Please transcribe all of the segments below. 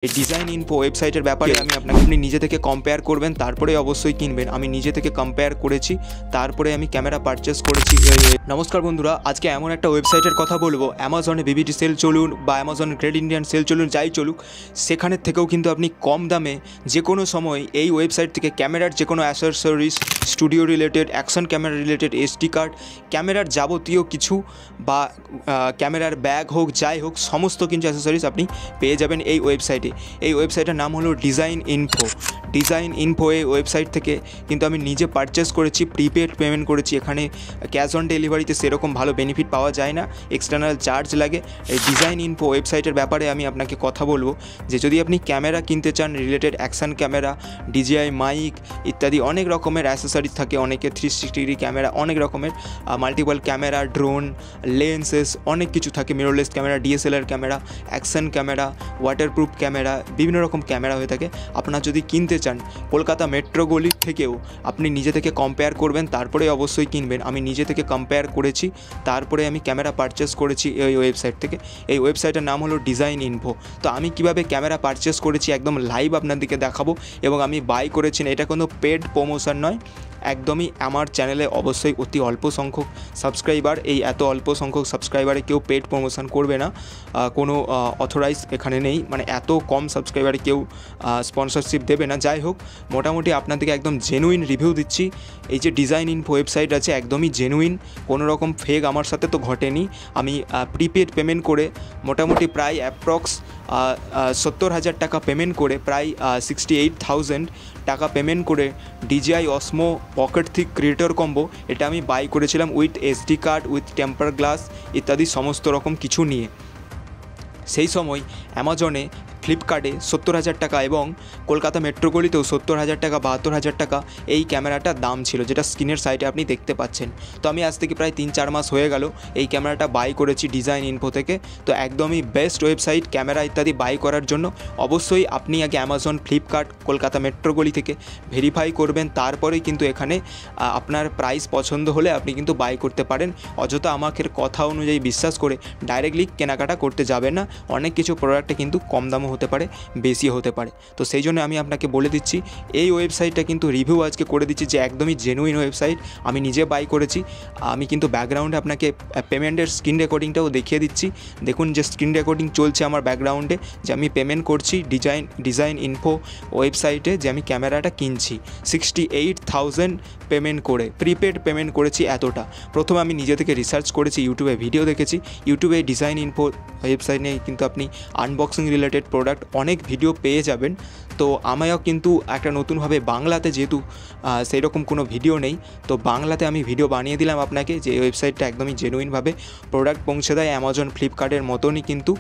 Design info ওয়েবসাইটের ব্যাপারে আমি আপনি নিজে থেকে কম্পেয়ার করবেন, তারপরে অবশ্যই কিনবেন। আমি নিজে থেকে কম্পেয়ার করেছি, তারপরে আমি ক্যামেরা পারচেস করেছি। নমস্কার বন্ধুরা, আজকে এমন একটা ওয়েবসাইটের কথা বলবো, অ্যামাজনে বিবিটি সেল চলুন বা অ্যামাজন গ্রেট ইন্ডিয়ান সেল চলুন, যাই চলুক, সেখানের থেকেও কিন্তু আপনি কম দামে যে কোনো সময় এই ওয়েবসাইট থেকে ক্যামেরার যে কোনো accessories, studio related, action camera related, SD card, ক্যামেরার যাবতীয় কিছু বা ক্যামেরার ব্যাগ হোক, যাই হোক, সমস্ত কিছু অ্যাসেসরিজ আপনি পেয়ে যাবেন এই ওয়েবসাইটে। এই ওয়েবসাইটের নাম হলো ডিজাইন ইনফো। ডিজাইন ইনফো এই ওয়েবসাইট থেকে কিন্তু আমি নিজে পারচেস করেছি, প্রিপেড পেমেন্ট করেছি। এখানে ক্যাশ অন ডেলিভারিতে সেরকম ভালো বেনিফিট পাওয়া যায় না, এক্সটার্নাল চার্জ লাগে। এই ডিজাইন ইনফো ওয়েবসাইটের ব্যাপারে আমি আপনাকে কথা বলবো যে যদি আপনি ক্যামেরা কিনতে চান, related action camera, DJI mic ইত্যাদি অনেক রকমের অ্যাসেসরিজ থাকে, অনেকে 360 ডিগ্রি ক্যামেরা, অনেক রকমের মাল্টিপল ক্যামেরা, ড্রোন, লেন্সেস, অনেক কিছু থাকে, mirrorless camera, DSLR camera, action camera, waterproof camera, বিভিন্ন রকম ক্যামেরা হয়ে থাকে। আপনারা যদি কিনতে চান, কলকাতা মেট্রো গলির থেকেও আপনি নিজে থেকে কম্পেয়ার করবেন, তারপরে অবশ্যই কিনবেন। আমি নিজে থেকে কম্পেয়ার করেছি, তারপরে আমি ক্যামেরা পারচেস করেছি এই ওয়েবসাইট থেকে। এই ওয়েবসাইটের নাম হলো ডিজাইন ইনফো। তো আমি কিভাবে ক্যামেরা পারচেস করেছি একদম লাইভ আপনাদেরকে দেখাবো, এবং আমি বাই করেছি। এটা কোনো পেড প্রমোশন নয়, একদমই আমার চ্যানেলে অবশ্যই অতি অল্প সংখ্যক সাবস্ক্রাইবার, এই এত অল্প সংখ্যক সাবস্ক্রাইবারে কেউ পেড প্রমোশন করবে না, কোনো অথরাইজ এখানে নেই, মানে এত কম সাবস্ক্রাইবারে কেউ স্পন্সরশিপ দেবে না। যাই হোক, মোটামুটি আপনাদেরকে একদম জেনুইন রিভিউ দিচ্ছি। এই যে ডিজাইন ইনফো ওয়েবসাইট আছে, একদমই জেনুইন, কোনো রকম ফেক আমার সাথে তো ঘটেনি। আমি প্রিপেড পেমেন্ট করে মোটামুটি প্রায় অ্যাপ্রক্স 70,000 টাকা পেমেন্ট করে, প্রায় 68,000 টাকা পেমেন্ট করে DJI অসমো pocket thick creator combo এটা আমি বাই করেছিলাম, with SD card, with temper glass ইত্যাদি সমস্ত রকম কিছু নিয়ে। সেই সময় অ্যামাজনে, ফ্লিপকার্টে 70,000 টাকা এবং কলকাতা মেট্রোগলিতেও 70,000 টাকা, 72,000 টাকা এই ক্যামেরাটার দাম ছিল, যেটা স্ক্রিনের সাইডে আপনি দেখতে পাচ্ছেন। তো আমি আজ থেকে প্রায় 3-4 মাস হয়ে গেল এই ক্যামেরাটা বাই করেছি ডিজাইন ইনফো থেকে। তো একদমই বেস্ট ওয়েবসাইট ক্যামেরা ইত্যাদি বাই করার জন্য। অবশ্যই আপনি আগে অ্যামাজন, ফ্লিপকার্ট, কলকাতা মেট্রোগলি থেকে ভেরিফাই করবেন, তারপরেই কিন্তু এখানে আপনার প্রাইস পছন্দ হলে আপনি কিন্তু বাই করতে পারেন। অযথা আমাকে কথা অনুযায়ী বিশ্বাস করে ডাইরেক্টলি কেনাকাটা করতে যাবেন না, অনেক কিছু প্রোডাক্টে কিন্তু কম দামও হতে পারে, বেশি হতে পারে। তো সেই জন্য আমি আপনাকে বলে দিচ্ছি, এই ওয়েবসাইটটা কিন্তু রিভিউ আজকে করে দিচ্ছি যে একদমই জেনুইন ওয়েবসাইট, আমি নিজে বাই করেছি। আমি কিন্তু ব্যাকগ্রাউন্ডে আপনাকে পেমেন্টের স্ক্রিন রেকর্ডিংটাও দেখিয়ে দিচ্ছি। দেখুন যে স্ক্রিন রেকর্ডিং চলছে আমার ব্যাকগ্রাউন্ডে, যে আমি পেমেন্ট করছি ডিজাইন ইনফো ওয়েবসাইটে, যে আমি ক্যামেরাটা কিনছি 68,000 পেমেন্ট করে, প্রিপেড পেমেন্ট করেছি এতটা। প্রথমে আমি নিজে থেকে রিসার্চ করেছি, ইউটিউবে ভিডিও দেখেছি। ইউটিউবে ডিজাইন ইনফো ওয়েবসাইট নিয়ে কিন্তু আপনি আনবক্সিং রিলেটেড প্রোডাক্ট অনেক ভিডিও পেয়ে যাবেন। তো আমিও কিন্তু একটা নতুনভাবে বাংলাতে, যেহেতু সেই রকম কোনো ভিডিও নেই, তো বাংলাতে আমি ভিডিও বানিয়ে দিলাম আপনাকে, যে এই ওয়েবসাইটটা একদমই জেনুইনভাবে প্রোডাক্ট পৌঁছে দেয়। অ্যামাজন, ফ্লিপকার্টের মতনই কিন্তু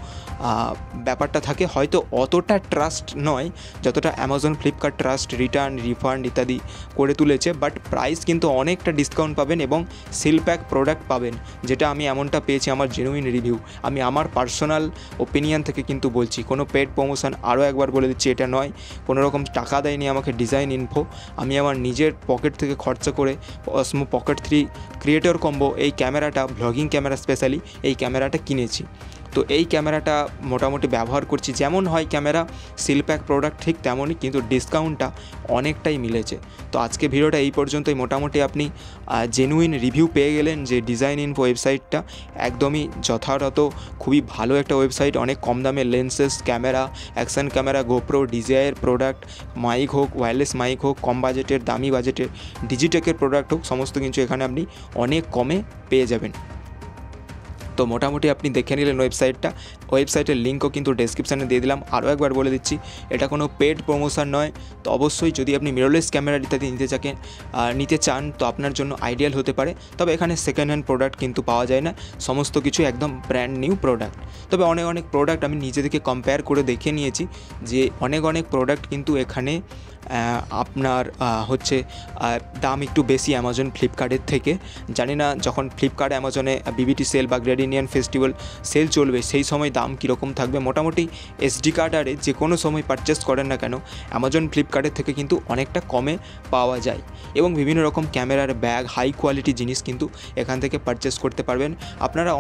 ব্যাপারটা থাকে, হয়তো অতটা ট্রাস্ট নয় যতটা Amazon, Flipkart trust, return, refund ইত্যাদি করে তুলেছে, বাট প্রাইস কিন্তু অনেকটা ডিসকাউন্ট পাবেন এবং সিল প্যাক প্রোডাক্ট পাবেন, যেটা আমি এমনটা পেয়েছি আমার জেনুইন রিভিউ। আমি আমার পার্সোনাল ওপিনিয়ন থেকে কিন্তু বলছি, কোনো পেড প্রমোশন, আরও একবার বলে দিচ্ছি, এটা নয়, কোনো রকম টাকা দেয়নি আমাকে ডিজাইন ইনফো। আমি আমার নিজের পকেট থেকে খরচা করে অসমো পকেট 3 ক্রিয়েটর কম্বো এই ক্যামেরাটা, ভ্লগিং ক্যামেরা স্পেশালি, এই ক্যামেরাটা কিনেছি। তো এই ক্যামেরাটা মোটামুটি ব্যবহার করছি, যেমন হয় ক্যামেরা সিল প্যাক প্রোডাক্ট ঠিক তেমনই, কিন্তু ডিসকাউন্টটা অনেকটাই মিলেছে। তো আজকে ভিডিওটা এই পর্যন্তই। মোটামুটি আপনি জেনুইন রিভিউ পেয়ে গেলেন যে ডিজাইন ইনফো ওয়েবসাইটটা একদমই যথাযথ, খুবই ভালো একটা ওয়েবসাইট। অনেক কম দামে lenses, camera, action camera, GoPro, ডিজিআইয়ের প্রোডাক্ট, মাইক হোক, ওয়্যারলেস মাইক হোক, কম বাজেটের, দামি বাজেটের, ডিজিটেকের প্রোডাক্ট হোক, সমস্ত কিছু এখানে আপনি অনেক কমে পেয়ে যাবেন। তো মোটামুটি আপনি দেখে নিলেন ওয়েবসাইটের লিঙ্কও কিন্তু ডেসক্রিপশানে দিয়ে দিলাম। আরও একবার বলে দিচ্ছি, এটা কোনো পেড প্রমোশন নয়। তো অবশ্যই যদি আপনি মিররলেস ক্যামেরা ইত্যাদি নিতে চান, তো আপনার জন্য আইডিয়াল হতে পারে। তবে এখানে সেকেন্ড হ্যান্ড প্রোডাক্ট কিন্তু পাওয়া যায় না, সমস্ত কিছু একদম ব্র্যান্ড নিউ প্রোডাক্ট। তবে অনেক প্রোডাক্ট আমি নিজে থেকে কম্পেয়ার করে দেখে নিয়েছি যে অনেক প্রোডাক্ট কিন্তু এখানে আপনার হচ্ছে দাম একটু বেশি অ্যামাজন ফ্লিপকার্টের থেকে। জানি না যখন ফ্লিপকার্ট অ্যামাজনে বিবিটি সেল বা গ্রেট ইন্ডিয়ান ফেস্টিভ্যাল সেল চলবে সেই সময় দাম কীরকম থাকবে। মোটামুটি এসডি কার্ড আরে যে কোনো সময় পারচেস করেন না কেন অ্যামাজন ফ্লিপকার্টের থেকে কিন্তু অনেকটা কমে পাওয়া যায় এবং বিভিন্ন রকম ক্যামেরার ব্যাগ হাই কোয়ালিটি জিনিস কিন্তু এখান থেকে পারচেস করতে পারবেন। আপনারা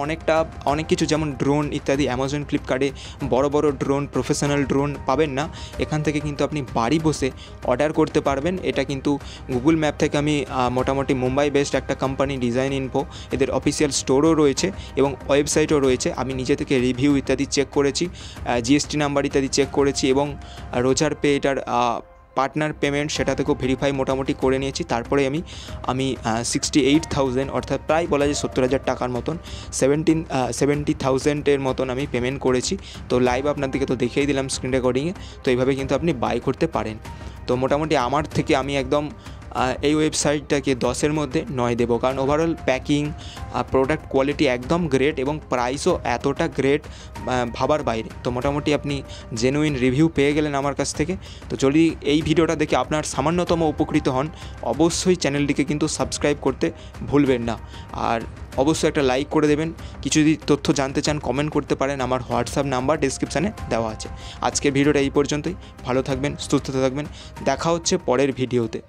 অনেক কিছু যেমন ড্রোন ইত্যাদি অ্যামাজন ফ্লিপকার্টে বড় বড় ড্রোন প্রফেশনাল ড্রোন পাবেন না, এখান থেকে কিন্তু আপনি বাড়ি বসে অর্ডার করতে পারবেন। এটা কিন্তু গুগল ম্যাপ থেকে আমি মোটামুটি মুম্বাই বেসড একটা কোম্পানি ডিজাইন ইনফো, এদের অফিসিয়াল স্টোরও রয়েছে এবং ওয়েবসাইটও রয়েছে। আমি নিজে থেকে রিভিউ ইত্যাদি চেক করেছি, জিএসটি নাম্বার ইত্যাদি চেক করেছি এবং রোজার পে এটার পার্টনার পেমেন্ট সেটা থেকেও ভেরিফাই মোটামুটি করে নিয়েছি। তারপরে আমি 68,000 অর্থাৎ প্রায় বলা যায় 70,000 টাকার মতন 70,000-এর মতন আমি পেমেন্ট করেছি। তো লাইভ আপনাদেরকে তো দেখিয়ে দিলাম স্ক্রিন রেকর্ডিংয়ে। তো এইভাবে কিন্তু আপনি বাই করতে পারেন। তো মোটামুটি আমার থেকে আমি একদম এই ওয়েবসাইটটাকে 10-এর মধ্যে 9 দেবো, কারণ ওভারঅল প্যাকিং প্রোডাক্ট কোয়ালিটি একদম গ্রেট এবং প্রাইসও এতটা গ্রেট ভাবার বাইরে। তো মোটামুটি আপনি জেনুইন রিভিউ পেয়ে গেলেন আমার কাছ থেকে। তো যদি এই ভিডিওটা দেখে আপনার সামান্যতম উপকৃত হন অবশ্যই চ্যানেলটিকে কিন্তু সাবস্ক্রাইব করতে ভুলবেন না, আর অবশ্যই একটা লাইক করে দেবেন। কিছু যদি তথ্য জানতে চান কমেন্ট করতে পারেন, আমার হোয়াটসঅ্যাপ নাম্বার ডেসক্রিপশানে দেওয়া আছে। আজকের ভিডিওটা এই পর্যন্তই। ভালো থাকবেন, সুস্থ থাকবেন, দেখা হচ্ছে পরের ভিডিওতে।